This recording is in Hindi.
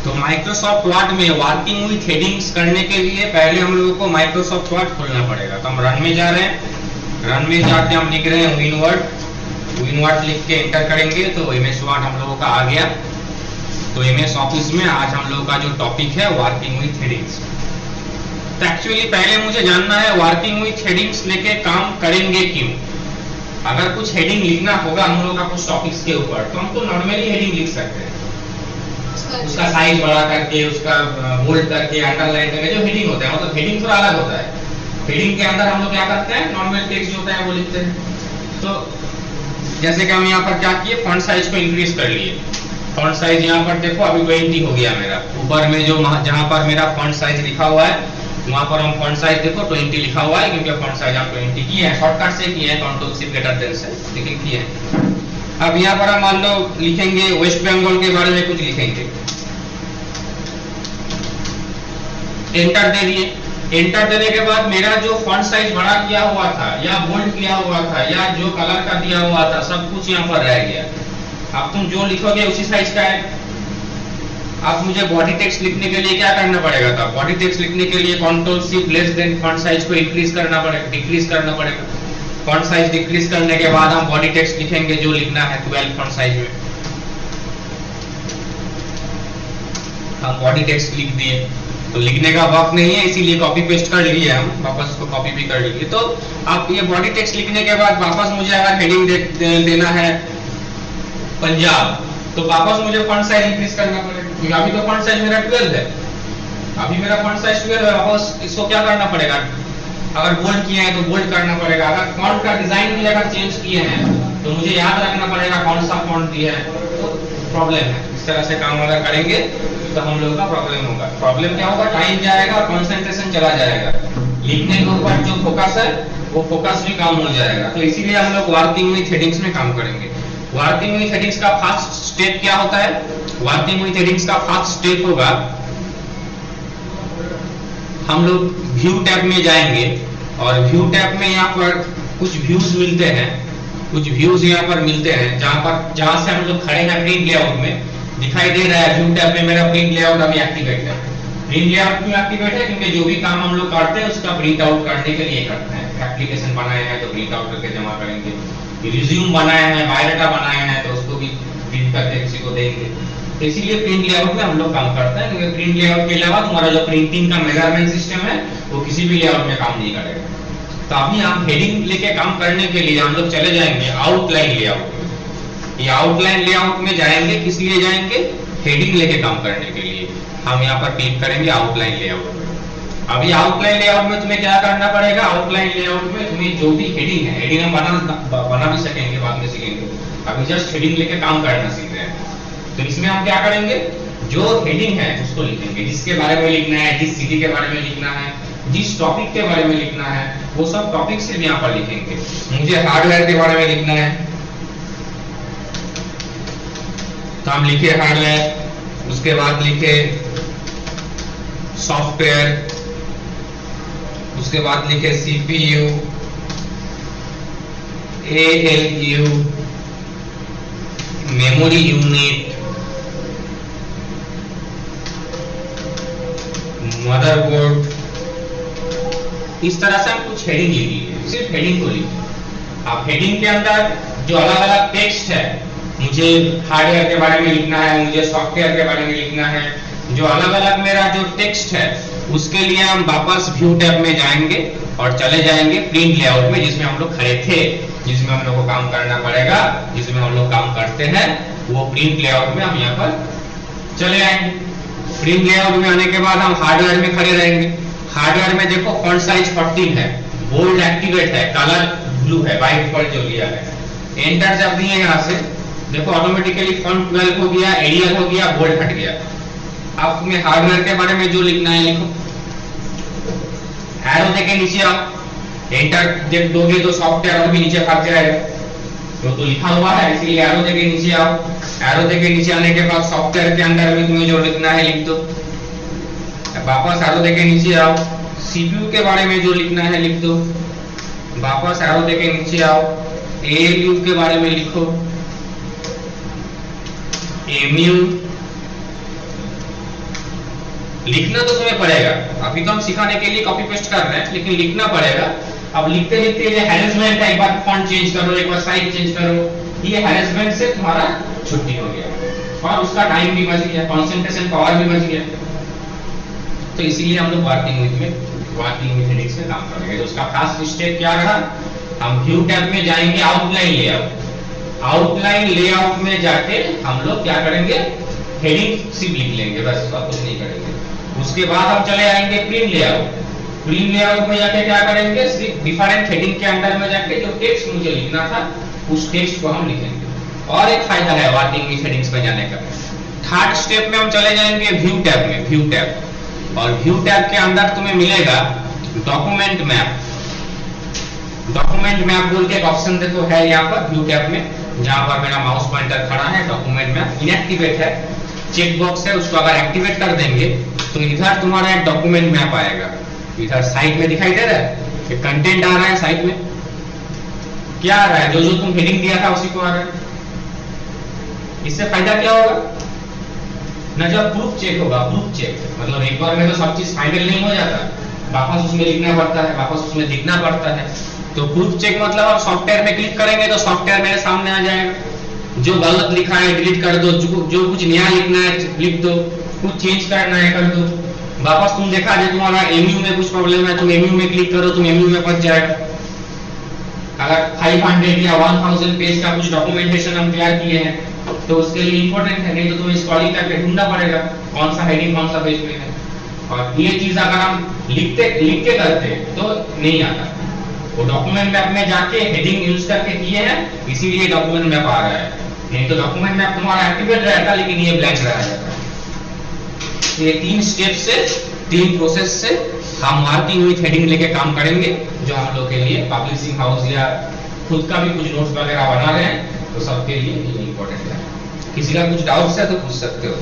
तो माइक्रोसॉफ्ट वर्ड में वर्किंग विथ हेडिंग्स करने के लिए पहले हम लोगों को माइक्रोसॉफ्ट वर्ड खोलना पड़ेगा। तो हम रन में जा रहे हैं, रन में जाके हम लिख रहे हैं विनवर्ड लिख के एंटर करेंगे तो एमएस वर्ड हम लोगों का आ गया। तो एमएस ऑफिस में आज हम लोगों का जो टॉपिक है वर्किंग विथ हेडिंग्स। तो एक्चुअली पहले मुझे जानना है वर्किंग विथ हेडिंग्स लेके काम करेंगे क्यों। अगर कुछ हेडिंग लिखना होगा हम लोग का कुछ टॉपिक्स के ऊपर तो हम तो नॉर्मली हेडिंग लिख सकते हैं, उसका साइज बड़ा करके, उसका बोल्ड करके, अंडरलाइन करके जो हेडिंग होता है, मतलब हेडिंग थोड़ा अलग होता है। हेडिंग के अंदर हम लोग क्या करते हैं, नॉर्मल टेक्स्ट जो होता है वो लिखते हैं। तो जैसे कि हम यहाँ पर क्या किए, फॉन्ट साइज को इंक्रीज कर लिए। फॉन्ट साइज यहाँ पर देखो अभी 20 हो गया मेरा। ऊपर में जो जहाँ पर मेरा फॉन्ट साइज लिखा हुआ है वहां पर हम फॉन्ट साइज देखो 20 लिखा हुआ है, क्योंकि फॉन्ट साइज हम 20 किए हैं, शॉर्टकट से किए हैं, कंट्रोल शिफ्ट ग्रेटर देन से लेकिन किए हैं। अब यहाँ पर हम मान लो लिखेंगे वेस्ट बंगाल के बारे में कुछ लिखेंगे, एंटर दे दिए। एंटर देने के बाद मेरा जो फॉन्ट साइज बड़ा किया हुआ था या बोल्ड किया हुआ था या जो कलर का दिया हुआ था सब कुछ यहाँ पर रह गया। अब तुम जो लिखोगे उसी साइज का है। अब मुझे बॉडी टेक्स्ट लिखने के लिए क्या करना पड़ेगा था, बॉडी टेक्स्ट लिखने के लिए control shift less than font size को इंक्रीज करना पड़ेगा, डिक्रीज करना पड़ेगा। फॉन्ट साइज डिक्रीज करने के बाद हम बॉडी टेक्स्ट लिखेंगे जो लिखना है 12 फॉन्ट साइज में। हम बॉडी टेक्स्ट लिख दिए, तो लिखने का वक्त नहीं है इसीलिए कॉपी पेस्ट कर लिए, हम वापस इसको कॉपी भी कर लिए। तो अब ये बॉडी टेक्स्ट लिखने के बाद वापस मुझे अगर हेडिंग देना है पंजाब, तो वापस मुझे फॉन्ट साइज इंक्रीज करना पड़ेगा, क्योंकि अभी तो फॉन्ट साइज मेरा 12 है। अभी मेरा फॉन्ट साइज 12 है, वापस इसको क्या करना पड़ेगा, अगर बोल्ड किए हैं तो बोल्ड करना पड़ेगा। अगर फॉन्ट का डिजाइन भी अगर चेंज किए हैं तो मुझे याद रखना पड़ेगा कौन सा फॉन्ट दिया है। तो प्रॉब्लम है, इस तरह से काम अगर करेंगे तो हम लोगों का प्रॉब्लम होगा। प्रॉब्लम क्या होगा, टाइम जाएगा और कंसंट्रेशन चला जाएगा। लिखने के ऊपर जो फोकस है वो फोकस भी काम हो जाएगा। तो इसीलिए हम लोग वर्किंग विथ हेडिंग्स में काम करेंगे। वर्किंग विथ हेडिंग्स का फर्स्ट स्टेप क्या होता है, वर्किंग विथ हेडिंग्स का फर्स्ट स्टेप होगा हम लोग व्यू टैब में जाएंगे और व्यू टैब में यहाँ पर कुछ व्यूज मिलते हैं, कुछ व्यूज यहाँ पर मिलते हैं जहां से हम लोग खड़े हैं प्रिंट लेआउट में। दिखाई दे रहा है व्यू टैब में मेरा प्रिंट लेआउट अभी एक्टिवेट है। प्रिंट लेआउट क्यों एक्टिवेट है, क्योंकि जो भी काम हम लोग करते हैं उसका प्रिंट आउट करने के लिए करते हैं। एप्लीकेशन बनाए हैं तो प्रिंट आउट करके जमा करेंगे, रिज्यूम बनाए हैं, बायोडाटा बनाए हैं तो उसको भी प्रिंट करके किसी को देंगे। तो इसीलिए प्रिंट लेआउट में हम लोग काम करते हैं, क्योंकि प्रिंट लेआउट के अलावा तुम्हारा जो प्रिंटिंग का मेजरमेंट सिस्टम है वो किसी भी लेआउट में काम नहीं करेगा। तो अभी हम हेडिंग लेके काम करने के लिए हम लोग चले जाएंगे आउटलाइन लेआउट में। ये आउटलाइन लेआउट में जाएंगे, किस लिए जाएंगे, हेडिंग लेके काम करने के लिए। हम यहाँ पर क्लिक करेंगे आउटलाइन लेआउट में। अभी आउटलाइन लेआउट में तुम्हें क्या करना पड़ेगा, आउटलाइन लेआउट में तुम्हें जो भी हेडिंग है, हेडिंग हम बना भी सकेंगे, बाद में सीखेंगे, अभी जस्ट हेडिंग लेके काम करना सीख रहे हैं। तो इसमें हम क्या करेंगे, जो हेडिंग है उसको लिखेंगे, जिसके बारे में लिखना है, जिस सिटी के बारे में लिखना है, जिस टॉपिक के बारे में लिखना है, वो सब टॉपिक से भी यहाँ पर लिखेंगे। मुझे हार्डवेयर के बारे में लिखना है तो हम लिखे हार्डवेयर, उसके बाद लिखे सॉफ्टवेयर, उसके बाद लिखे CPU, ALU, memory unit, motherboard. इस तरह से हम कुछ हेडिंग लिखिए, सिर्फ हेडिंग को लिखिए। अब हेडिंग के अंदर जो अलग अलग टेक्स्ट है, मुझे हार्डवेयर के बारे में लिखना है, मुझे सॉफ्टवेयर के बारे में लिखना है, जो अलग अलग मेरा जो टेक्स्ट है उसके लिए हम वापस व्यू टैब में जाएंगे और चले जाएंगे प्रिंट लेआउट में, जिसमें हम लोग खड़े थे, जिसमें हम लोग को काम करना पड़ेगा, जिसमें हम लोग काम करते हैं, वो प्रिंट लेआउट में हम यहाँ पर चले आएंगे। प्रिंट लेआउट में आने के बाद हम हार्डवेयर में खड़े रहेंगे। हार्डवेयर में देखो फॉन्ट साइज 14 है, बोल्ड एक्टिवेट है, कलर ब्लू है, बाय डिफॉल्ट जो लिया है। एंटर जब दिए यहाँ से देखो ऑटोमेटिकली फॉन्ट 12 हो गया, एरियल हो गया, बोल्ड हट गया। अब तुम्हें हार्डवेयर के बारे में जो लिखना है लिखो, एरो देके नीचे आओ, एंटर जब दोगे तो सॉफ्टवेयर भी नीचे भाग जाएगा, तो लिखा हुआ है इसलिए एरो देके नीचे आओ। एरो देके नीचे आने के बाद सॉफ्टवेयर के अंदर भी तुम्हें जो लिखना है लिख दो। वापस एरो देके नीचे आओ, सीपीयू के बारे में जो लिखना है लिख दो। वापस एरो देके नीचे आओ, एएलयू के बारे में लिखो, एमयू, लिखना तो तुम्हें पड़ेगा। अभी तो हम सिखाने के लिए कॉपी पेस्ट कर रहे हैं, लेकिन लिखना पड़ेगा। अब लिखते लिखते ये हैरेसमेंट का, एक बार फॉन्ट चेंज करो, एक बार साइज चेंज करो, ये हैरेसमेंट से तुम्हारा छुट्टी हो गया और उसका टाइम भी बच गया, कंसंट्रेशन पावर भी बच गया। तो इसीलिए हम लोग वर्किंग विद हेडिंग्स में काम करेंगे। तो उसका फर्स्ट स्टेप क्या रहा, हम व्यू टैब में जाएंगे, आउटलाइन लेआउट। आउटलाइन लेआउट में जाके हम लोग क्या करेंगे, हेडिंग सिर्फ लिख लेंगे, बस और कुछ नहीं करेंगे। उसके बाद हम चले आएंगे प्रिंट लेआउट। प्रिंट लेआउट में जाके क्या करेंगे, सिर्फ डिफरेंट हेडिंग के अंदर में जाके जो टेक्स्ट मुझे लिखना था उस टेक्स्ट को हम लिखेंगे। और एक फायदा है वर्किंग विद हेडिंग्स में जाने का। थर्ड स्टेप में हम चले जाएंगे व्यू टैब में, व्यू टैब। और व्यू टैब के अंदर तुम्हें मिलेगा डॉक्यूमेंट मैप। डॉक्यूमेंट मैप बोल के एक ऑप्शन देखो है यहाँ पर व्यू टैब में, जहां पर मेरा माउस पॉइंटर खड़ा है। डॉक्यूमेंट मैप इनएक्टिवेट है, चेक बॉक्स है, उसको अगर एक्टिवेट कर देंगे तो इधर तुम्हारा एक डॉक्यूमेंट मैप आएगा। इधर साइड में दिखाई दे रहा है कि कंटेंट आ रहा है, साइड में क्या आ रहा है, जो जो तुम हेडिंग दिया था उसी को आ रहा है। इससे फायदा क्या होगा ना, जब प्रूफ चेक होगा, प्रूफ चेक मतलब एक बार में तो सब चीज फाइनल नहीं हो जाता, वापस उसमें लिखना पड़ता है, वापस उसमें दिखना पड़ता है। तो प्रूफ चेक मतलब आप सॉफ्टवेयर में क्लिक करेंगे तो सॉफ्टवेयर मेरे सामने आ जाएगा। जो गलत लिखा है डिलीट कर दो, जो कुछ नया लिखना है लिख दो, कुछ चेंज करना है कर दो। वापस तुम देखा जो तुम्हारा एमयू में कुछ प्रॉब्लम है, तुम एमयू में क्लिक करो, तुम एमयू में बच जाएगा। अगर 500 या 1000 पेज का कुछ डॉक्यूमेंटेशन हम तैयार किए हैं तो उसके लिए इंपॉर्टेंट है, नहीं तो तुम्हें स्क्रॉलिंग करके ढूंढना पड़ेगा कौन सा हेडिंग कौन सा पेज में है। और ये चीज अगर हम लिख के करते तो नहीं आता। वो डॉक्यूमेंट मैप में जाके हेडिंग यूज करके किए हैं, इसीलिए डॉक्यूमेंट मैप आ रहा है। नहीं तो डॉक्यूमेंट मैप तुम्हारा एक्टिवेट रहता, लेकिन ये ब्लैंक रह जाता है। ये 3 स्टेप से, 3 प्रोसेस से हम वर्किंग विद हेडिंग लेके काम करेंगे, जो हम लोग के लिए पब्लिशिंग हाउस या खुद का भी कुछ नोट्स वगैरह बना रहे हैं तो सबके लिए ये इंपॉर्टेंट है। किसी का कुछ डाउट्स है तो पूछ सकते हो।